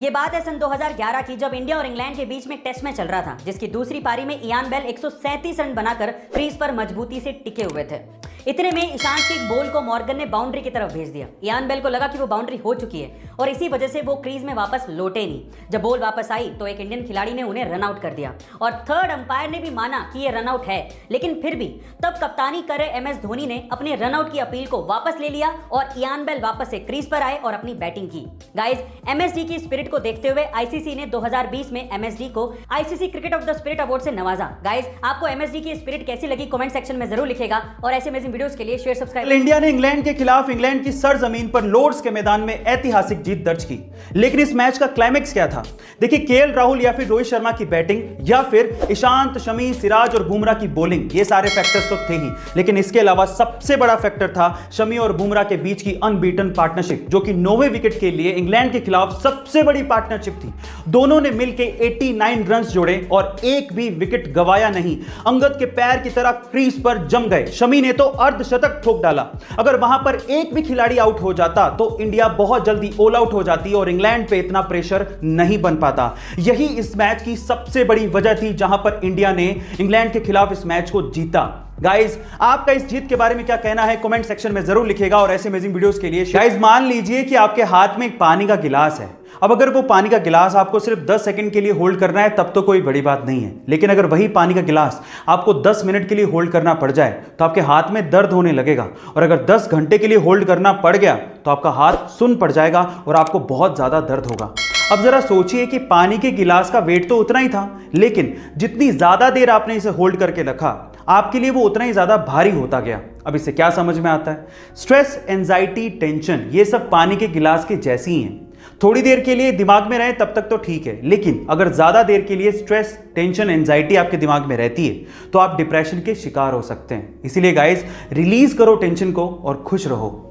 ये बात है सन 2011 की, जब इंडिया और इंग्लैंड के बीच में एक टेस्ट मैच चल रहा था, जिसकी दूसरी पारी में इयान बेल 137 रन बनाकर क्रीज पर मजबूती से टिके हुए थे। इतने में ईशांत के एक बॉल को मॉर्गन ने बाउंड्री की तरफ भेज दिया। इयान बेल को लगा कि वो बाउंड्री हो चुकी है और इसी वजह से वो क्रीज में वापस लौटे नहीं। जब बॉल वापस आई तो एक इंडियन खिलाड़ी ने उन्हें रन आउट कर दिया और थर्ड अंपायर ने भी माना कि ये रन आउट है, लेकिन फिर भी तब कप्तानी कर रहे MS धोनी ने अपने रन आउट की अपील को वापस ले लिया और इयान बेल वापस से क्रीज पर आए और अपनी बैटिंग की। गाइस, MSD की स्पिरिट को देखते हुए ICC ने 2020 में MSD को ICC cricket of the spirit award से नवाजा। गाइस, आपको MSD की स्पिरिट कैसी लगी कमेंट सेक्शन में जरूर लिखेगा और ऐसे अमेजिंग वीडियोस के लिए शेयर सब्सक्राइब। इंडिया ने इंग्लैंड के खिलाफ इंग्लैंड की सरजमीन पर लॉर्ड्स के मैदान में ऐतिहासिक जीत दर्ज की, लेकिन इस मैच का क्लाइमेक्स क्या था? देखिए, KL राहुल या फिर रोहित शर्मा की बैटिंग या फिर ईशांत, शमी, सिराज और बुमराह की बॉलिंग, ये सारे फैक्टर्स तो थे ही, लेकिन इसके अलावा सबसे बड़ा फैक्टर था शमी और बुमराह के बीच की अनबीटन पार्टनरशिप, जो कि 9वें विकेट के लिए इंग्लैंड के खिलाफ सबसे बड़ी पार्टनरशिप थी। दोनों ने मिलकर 89 रन जोड़े और एक भी विकेट गवाया नहीं। अंगद के पैर की तरह क्रीज पर जम गए। शमी ने तो अर्धशतक ठोक डाला। अगर वहां पर एक भी खिलाड़ी आउट हो जाता तो इंडिया बहुत जल्दी ऑल आउट हो जाती और इंग्लैंड पे इतना प्रेशर नहीं बन पाता। यही इस मैच की सबसे बड़ी वजह थी, जहां पर इंडिया ने इंग्लैंड के खिलाफ इस मैच को जीता। गाइस, आपका इस जीत के बारे में क्या कहना है कमेंट सेक्शन में जरूर लिखेगा और ऐसे अमेजिंग वीडियोस के लिए गाइस, मान लीजिए कि आपके हाथ में एक पानी का गिलास है। अब अगर वो पानी का गिलास आपको सिर्फ 10 सेकंड के लिए होल्ड करना है तब तो कोई बड़ी बात नहीं है, लेकिन अगर वही पानी का गिलास आपको 10 मिनट के लिए होल्ड करना पड़ जाए तो आपके हाथ में दर्द होने लगेगा, और अगर 10 घंटे के लिए होल्ड करना पड़ गया तो आपका हाथ सुन्न पड़ जाएगा और आपको बहुत ज्यादा दर्द होगा। अब जरा सोचिए कि पानी के गिलास का वेट तो उतना ही था, लेकिन जितनी ज्यादा देर आपने इसे होल्ड करके रखा, आपके लिए वो उतना ही ज्यादा भारी होता गया। अब इससे क्या समझ में आता है? स्ट्रेस, एंजाइटी, टेंशन, ये सब पानी के गिलास के जैसी ही हैं। थोड़ी देर के लिए दिमाग में रहे तब तक तो ठीक है, लेकिन अगर ज्यादा देर के लिए स्ट्रेस, टेंशन, एंजाइटी आपके दिमाग में रहती है तो आप डिप्रेशन के शिकार हो सकते हैं। इसीलिए गाइस, रिलीज करो टेंशन को और खुश रहो।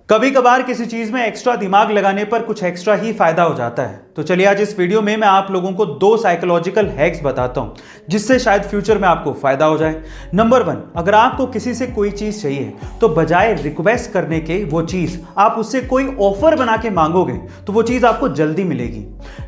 कभी कभार किसी चीज में एक्स्ट्रा दिमाग लगाने पर कुछ एक्स्ट्रा ही फायदा हो जाता है। तो चलिए आज इस वीडियो में मैं आप लोगों को 2 साइकोलॉजिकल हैक्स बताता हूं, जिससे शायद फ्यूचर में आपको फायदा हो जाए। नंबर 1, अगर आपको किसी से कोई चीज चाहिए तो बजाय रिक्वेस्ट करने के वो चीज आप उससे कोई ऑफर बना के मांगोगे तो वो चीज आपको जल्दी मिलेगी।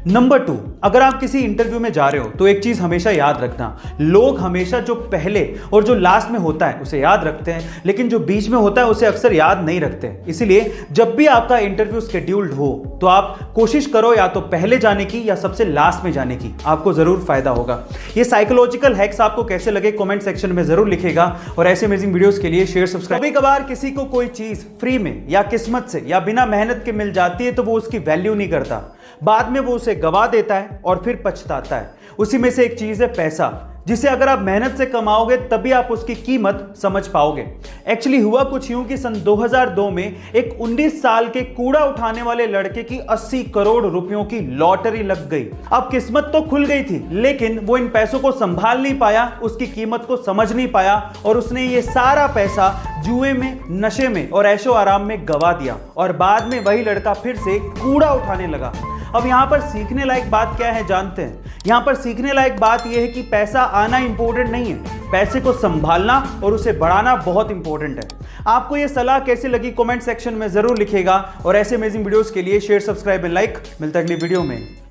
नंबर 2, अगर आप किसी इंटरव्यू में जा रहे हो तो एक चीज हमेशा याद रखना, लोग हमेशा जो पहले और जो लास्ट में होता है उसे याद रखते हैं, लेकिन जो बीच में होता है उसे अक्सर याद नहीं रखते। इसीलिए जब भी आपका इंटरव्यू शेड्यूल्ड हो तो आप कोशिश करो या तो पहले जाने की या सबसे लास्ट में जाने की, आपको जरूर फायदा होगा। ये साइकोलॉजिकल हैक्स आपको कैसे लगे कमेंट सेक्शन में जरूर लिखेगा और ऐसे अमेजिंग वीडियोस के लिए शेयर सब्सक्राइब। कभी कभार किसी को कोई चीज फ्री में या किस्मत से या बिना मेहनत के मिल जाती है तो वो उसकी वैल्यू नहीं करता, बाद में वो उसे गवा देता है और फिर पछताता है। उसी में से एक चीज है पैसा, जिसे अगर आप मेहनत से कमाओगे तभी आप उसकी कीमत समझ पाओगे। एक्चुअली हुआ कुछ यूं कि सन 2002 में एक 19 साल के कूड़ा उठाने वाले लड़के की 80 करोड़ रुपयों की लॉटरी लग गई। अब किस्मत तो खुल गई थी, लेकिन वो इन पैसों को संभाल नहीं पाया, उसकी कीमत को समझ नहीं पाया और उसने ये सारा पैसा जुए में, नशे में और ऐशो आराम में गवा दिया और बाद में वही लड़का फिर से कूड़ा उठाने लगा। अब यहां पर सीखने लायक बात क्या है जानते हैं? यहां पर सीखने लायक बात यह है कि पैसा आना इंपॉर्टेंट नहीं है, पैसे को संभालना और उसे बढ़ाना बहुत इंपॉर्टेंट है। आपको यह सलाह कैसी लगी कमेंट सेक्शन में जरूर लिखेगा और ऐसे अमेजिंग वीडियोस के लिए शेयर, सब्सक्राइब एंड लाइक। मिलता है अगली वीडियो में।